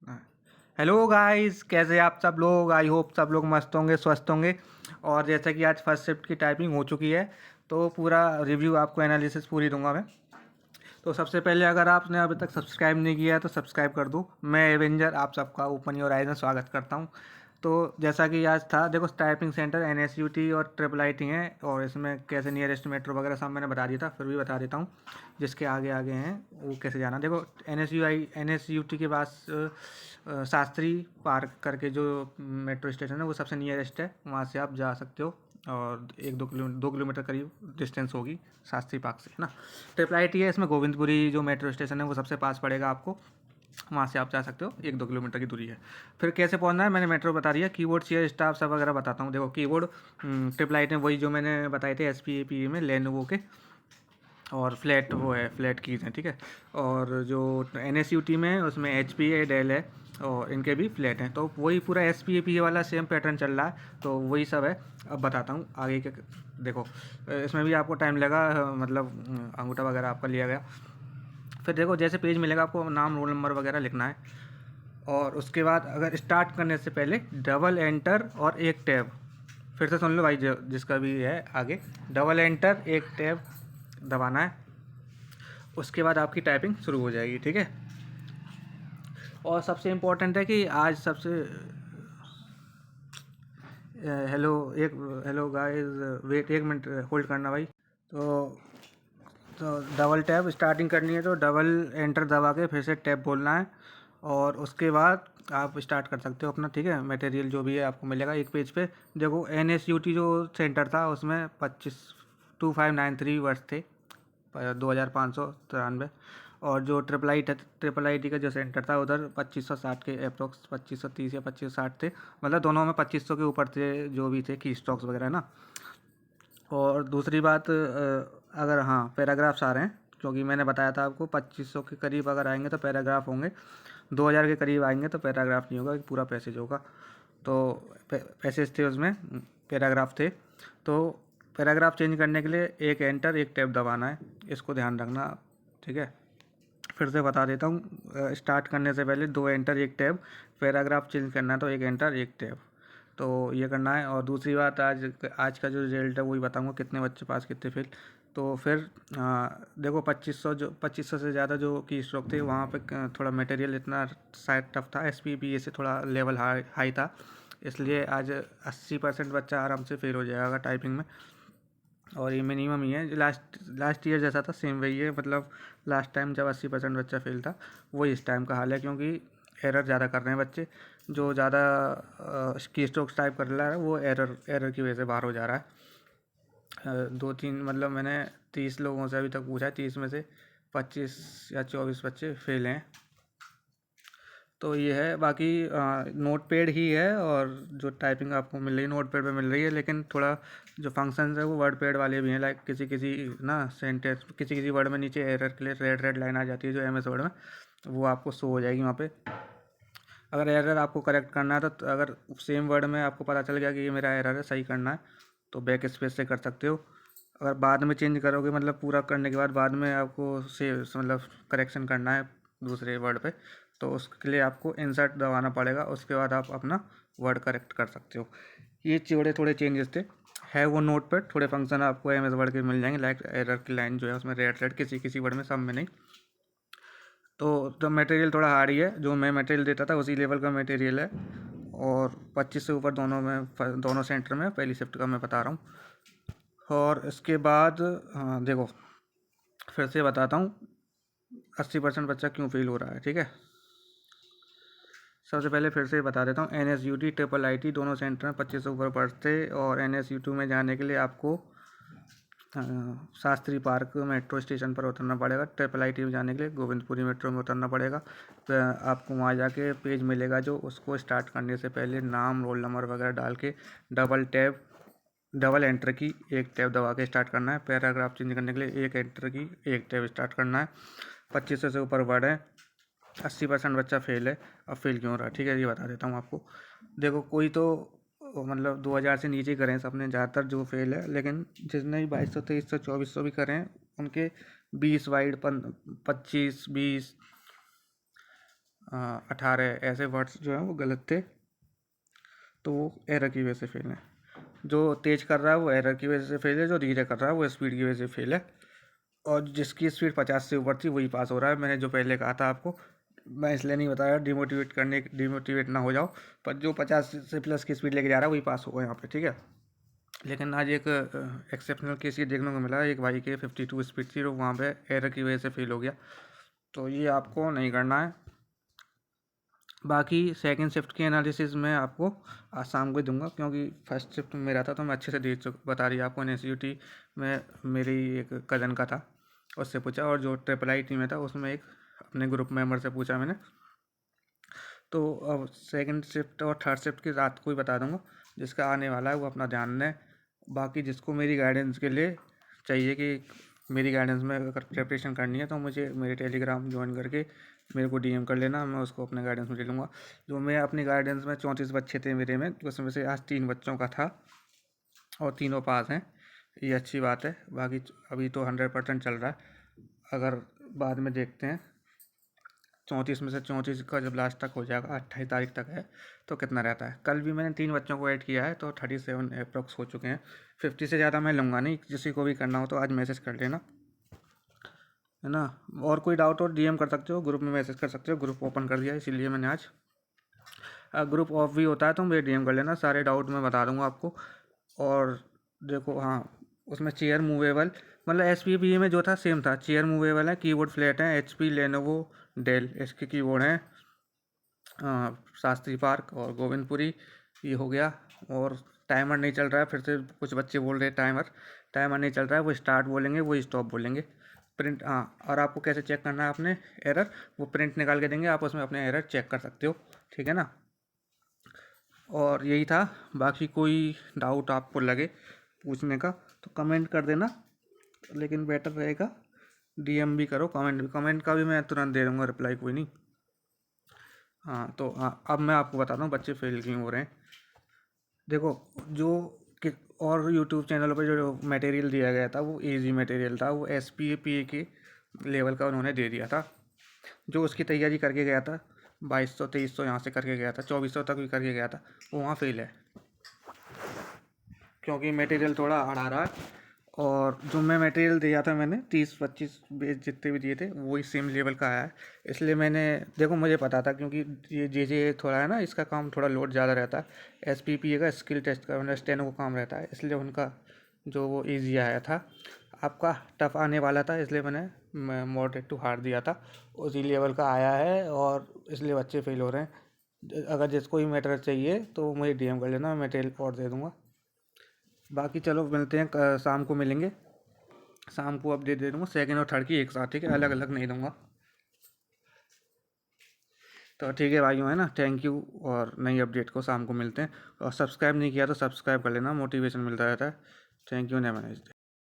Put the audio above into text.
Hello guys, कैसे आप सब लोग। आई होप सब लोग मस्त होंगे, स्वस्थ होंगे। और जैसा कि आज फर्स्ट शिफ्ट की टाइपिंग हो चुकी है तो पूरा रिव्यू आपको एनालिसिस पूरी दूंगा मैं। तो सबसे पहले अगर आपने अभी तक सब्सक्राइब नहीं किया है तो सब्सक्राइब कर दो। मैं एवेंजर आप सबका ओपन योर आइज में स्वागत करता हूँ। तो जैसा कि आज था, देखो टाइपिंग सेंटर NSUT और ट्रिपल आई टी हैं, और इसमें कैसे नियरेस्ट मेट्रो वगैरह सब मैंने बता दिया था, फिर भी बता देता हूँ जिसके आगे आगे हैं वो कैसे जाना। देखो NSUT के पास शास्त्री पार्क करके जो मेट्रो स्टेशन है वो सबसे नियरेस्ट है, वहाँ से आप जा सकते हो। और 2 किलोमीटर करीब डिस्टेंस होगी शास्त्री पार्क से, है ना। ट्रिपल आई टी है, इसमें गोविंदपुरी जो मेट्रो स्टेशन है वो सबसे पास पड़ेगा आपको, वहाँ से आप जा सकते हो। 1-2 किलोमीटर की दूरी है। फिर कैसे पहुंचना है मैंने मेट्रो बता दिया। कीबोर्ड, चेयर, स्टाफ सब वगैरह बताता हूँ। देखो कीबोर्ड ट्रिपल आई टी वही जो मैंने बताए थे SPAPE में लेनोवो के, और फ्लैट वो है, फ्लैट कीज़ हैं, ठीक है। और जो NSUT में है उसमें HP है, डेल है, और इनके भी फ्लैट हैं। तो वही पूरा SPAPE वाला सेम पैटर्न चल रहा है, तो वही सब है। अब बताता हूँ आगे के। देखो इसमें भी आपको टाइम लगा, मतलब अंगूठा वगैरह आपका लिया गया। फिर देखो जैसे पेज मिलेगा आपको नाम, रोल नंबर वगैरह लिखना है। और उसके बाद अगर स्टार्ट करने से पहले डबल एंटर और एक टैब, फिर से सुन लो भाई जिसका भी है आगे, डबल एंटर एक टैब दबाना है। उसके बाद आपकी टाइपिंग शुरू हो जाएगी, ठीक है। और सबसे इम्पोर्टेंट है कि आज सबसे हेलो एक hello guys, wait 1 minute hold करना भाई। तो डबल टैब स्टार्टिंग करनी है तो डबल एंटर दबा के फिर से टैब बोलना है, और उसके बाद आप स्टार्ट कर सकते हो अपना, ठीक है। मटेरियल जो भी है आपको मिलेगा एक पेज पे। देखो NSUT जो सेंटर था उसमें 25,2593 वर्ड्स थे, 2,593। और जो ट्रिपल आई टी का जो सेंटर था उधर 2560 के अप्रोक्स, 2530 या 2560 थे। मतलब दोनों में 2500 के ऊपर थे जो भी थे की स्टॉक्स वगैरह ना। और दूसरी बात, अगर हाँ पैराग्राफ्स आ रहे हैं, क्योंकि मैंने बताया था आपको 2500 के करीब अगर आएंगे तो पैराग्राफ होंगे, 2000 के करीब आएंगे तो पैराग्राफ नहीं होगा, पूरा पैसेज होगा। तो पैसेज थे उसमें, पैराग्राफ थे। तो पैराग्राफ चेंज करने के लिए एक एंटर एक टैब दबाना है, इसको ध्यान रखना, ठीक है। फिर से बता देता हूँ, स्टार्ट करने से पहले 2 एंटर 1 टैब, पैराग्राफ चेंज करना है तो 1 एंटर 1 टैब, तो ये करना है। और दूसरी बात, आज आज का जो रिजल्ट है वही बताऊंगा, कितने बच्चे पास कितने फेल। तो फिर देखो 2500 से ज़्यादा जो की स्ट्रोक थे वहाँ पे थोड़ा मटेरियल इतना शायद टफ था, SPPA से थोड़ा लेवल हाई था, इसलिए आज 80% बच्चा आराम से फेल हो जाएगा टाइपिंग में। और ये मिनिमम ही है, लास्ट ईयर जैसा था सेम वही है। मतलब लास्ट टाइम जब 80% बच्चा फेल था वही इस टाइम का हाल है, क्योंकि एरर ज़्यादा कर रहे हैं बच्चे। जो ज़्यादा की स्ट्रोक्स टाइप कर रहा है वो एरर की वजह से बाहर हो जा रहा है। 2-3 मतलब मैंने 30 लोगों से अभी तक पूछा है, 30 में से 25 या 24 बच्चे फेल हैं। तो ये है। बाकी नोट पैड ही है, और जो टाइपिंग आपको मिल रही है नोट पैड पे मिल रही है, लेकिन थोड़ा जो फंक्शंस है वो वर्ड पैड वाले भी हैं। लाइक किसी किसी ना सेंटेंस, किसी किसी वर्ड में नीचे एरर के लिए रेड रेड लाइन आ जाती है जो MS वर्ड में, वो आपको शो हो जाएगी वहाँ पे। अगर एरर आपको करेक्ट करना है तो अगर सेम वर्ड में आपको पता चल गया कि ये मेरा एरर है, सही करना है, तो बैक स्पेस से कर सकते हो। अगर बाद में चेंज करोगे, मतलब पूरा करने के बाद में आपको से मतलब करेक्शन करना है दूसरे वर्ड पे, तो उसके लिए आपको इंसर्ट दबाना पड़ेगा, उसके बाद आप अपना वर्ड करेक्ट कर सकते हो। ये थोड़े थोड़े चेंजेस थे, है वो नोट पर। थोड़े फंक्शन आपको MS वर्ड के मिल जाएंगे, लाइक एरर की लाइन जो है उसमें रेड रेड किसी किसी वर्ड में, सब में नहीं। तो मटेरियल थोड़ा हार्ड ही है, जो मैं मटेरियल देता था उसी लेवल का मटेरियल है। और 25 से ऊपर दोनों में, दोनों सेंटर में पहली शिफ्ट का मैं बता रहा हूँ। और इसके बाद हाँ देखो, फिर से बताता हूँ 80% बच्चा क्यों फेल हो रहा है, ठीक है। सबसे पहले फिर से बता देता हूँ, NSUT ट्रिपल आई टी दोनों सेंटर में 25 से ऊपर पढ़ते। और NSUT में जाने के लिए आपको शास्त्री पार्क मेट्रो स्टेशन पर उतरना पड़ेगा। ट्रिपल आई टी में जाने के लिए गोविंदपुरी मेट्रो में उतरना पड़ेगा। तो आपको वहाँ जाके पेज मिलेगा जो, उसको स्टार्ट करने से पहले नाम, रोल नंबर वगैरह डाल के डबल एंटर की 1 टैब दबा के स्टार्ट करना है। पैराग्राफ चेंज करने के लिए 1 एंटर की 1 टैब स्टार्ट करना है। 2500 से ऊपर वर्ड है, 80% बच्चा फेल है। अब फेल क्यों हो रहा है, ठीक है, ये बता देता हूँ आपको। देखो कोई तो मतलब 2000 से नीचे करें सबने ज़्यादातर जो फेल है, लेकिन जिसने भी 2200 2300 2400 भी करें उनके 20 वाइड 25 20 18 ऐसे वर्ड्स जो हैं वो गलत थे, तो वो एरर की वजह से फेल है। जो तेज़ कर रहा है वो एरर की वजह से फेल है, जो धीरे कर रहा है वो स्पीड की वजह से फेल है। और जिसकी स्पीड 50 से ऊपर थी वही पास हो रहा है। मैंने जो पहले कहा था आपको, मैं इसलिए नहीं बताया डिमोटिवेट ना हो जाओ, पर जो 50 से प्लस की स्पीड लेके जा रहा है वही पास होगा यहाँ पे, ठीक है। लेकिन आज एक एक्सेप्शनल केस ये देखने को मिला, एक भाई के 52 स्पीड थी, तो वहाँ पे एरर की वजह से फेल हो गया। तो ये आपको नहीं करना है। बाकी सेकंड शिफ्ट की एनालिसिस मैं आपको आज शाम को ही दूंगा, क्योंकि फर्स्ट शिफ्ट में मेरा था तो मैं अच्छे से बता रही आपको। NSUT में मेरी एक कज़न का था, उससे पूछा, और जो IIIT में था उसमें एक अपने ग्रुप मेंबर से पूछा मैंने। तो अब सेकंड शिफ्ट और थर्ड शिफ्ट की रात को ही बता दूंगा। जिसका आने वाला है वो अपना ध्यान दें। बाकी जिसको मेरी गाइडेंस के लिए चाहिए कि मेरी गाइडेंस में अगर प्रिपरेशन करनी है तो मुझे मेरे टेलीग्राम ज्वाइन करके मेरे को DM कर लेना, मैं उसको अपने गाइडेंस में ले लूँगा। जो मैं अपनी गाइडेंस में 34 बच्चे थे मेरे में, तो उसमें से आज 3 बच्चों का था और तीनों पास हैं, ये अच्छी बात है। बाकी अभी तो 100% चल रहा है, अगर बाद में देखते हैं 34 में से 34 का जब लास्ट तक हो जाएगा, 28 तारीख तक है, तो कितना रहता है। कल भी मैंने 3 बच्चों को ऐड किया है, तो 37 अप्रॉक्स हो चुके हैं। 50 से ज़्यादा मैं लूँगा नहीं, किसी को भी करना हो तो आज मैसेज कर लेना, है ना। और कोई डाउट हो DM कर सकते हो, ग्रुप में मैसेज कर सकते हो, ग्रुप ओपन कर दिया इसीलिए मैंने आज। ग्रुप ऑफ भी होता है तो मुझे DM कर लेना, सारे डाउट मैं बता दूंगा आपको। और देखो, हाँ, उसमें चेयर मूवेबल, मतलब SPPA में जो था सेम था, चेयर मूवेबल है, कीबोर्ड फ्लैट है, HP, लेनोवो, डेल इसके कीबोर्ड हैं, शास्त्री पार्क और गोविंदपुरी, ये हो गया। और टाइमर नहीं चल रहा है, फिर से कुछ बच्चे बोल रहे हैं टाइमर नहीं चल रहा है, वो स्टार्ट बोलेंगे वो स्टॉप बोलेंगे। प्रिंट, हाँ, और आपको कैसे चेक करना है अपने एरर, वो प्रिंट निकाल के देंगे, आप उसमें अपने एरर चेक कर सकते हो, ठीक है ना। और यही था। बाकी कोई डाउट आपको लगे पूछने का तो कमेंट कर देना, लेकिन बेटर रहेगा DM भी करो, कमेंट का भी मैं तुरंत दे दूँगा रिप्लाई, कोई नहीं। हाँ, तो हाँ, अब मैं आपको बताता हूँ बच्चे फेल क्यों हो रहे हैं। देखो, जो कि और यूट्यूब चैनलों पे जो मटेरियल दिया गया था वो इजी मटेरियल था, वो SPPA के लेवल का उन्होंने दे दिया था। जो उसकी तैयारी करके गया था 2200-2300 यहाँ से करके गया था, 2400 तक भी करके गया था, वो वहाँ फेल है, क्योंकि मटेरियल थोड़ा हार्ड आ रहा है। और जो मैं मटेरियल दिया था मैंने 30-25 पेज जितने भी दिए थे वही सेम लेवल का आया है। इसलिए मैंने, देखो मुझे पता था, क्योंकि ये JJ थोड़ा है ना, इसका काम थोड़ा लोड ज़्यादा रहता है, SPPA का स्किल टेस्ट का मतलब स्टेनो का काम रहता है, इसलिए उनका जो वो ईजी आया था। आपका टफ आने वाला था, इसलिए मैंने मॉडरेट टू हार्ड दिया था, उसी लेवल का आया है, और इसलिए बच्चे फेल हो रहे हैं। अगर जिसको भी मटेरियल चाहिए तो मुझे DM कर लेना, मैं मटेरियल और दे दूँगा। बाकी चलो मिलते हैं, शाम को मिलेंगे, शाम को अपडेट दे दूँगा सेकंड और थर्ड की एक साथ, ठीक है, अलग अलग नहीं दूँगा। तो ठीक है भाइयों, है ना, थैंक यू। और नई अपडेट को शाम को मिलते हैं, और सब्सक्राइब नहीं किया तो सब्सक्राइब कर लेना, मोटिवेशन मिलता रहता है। Thank you, never nice day.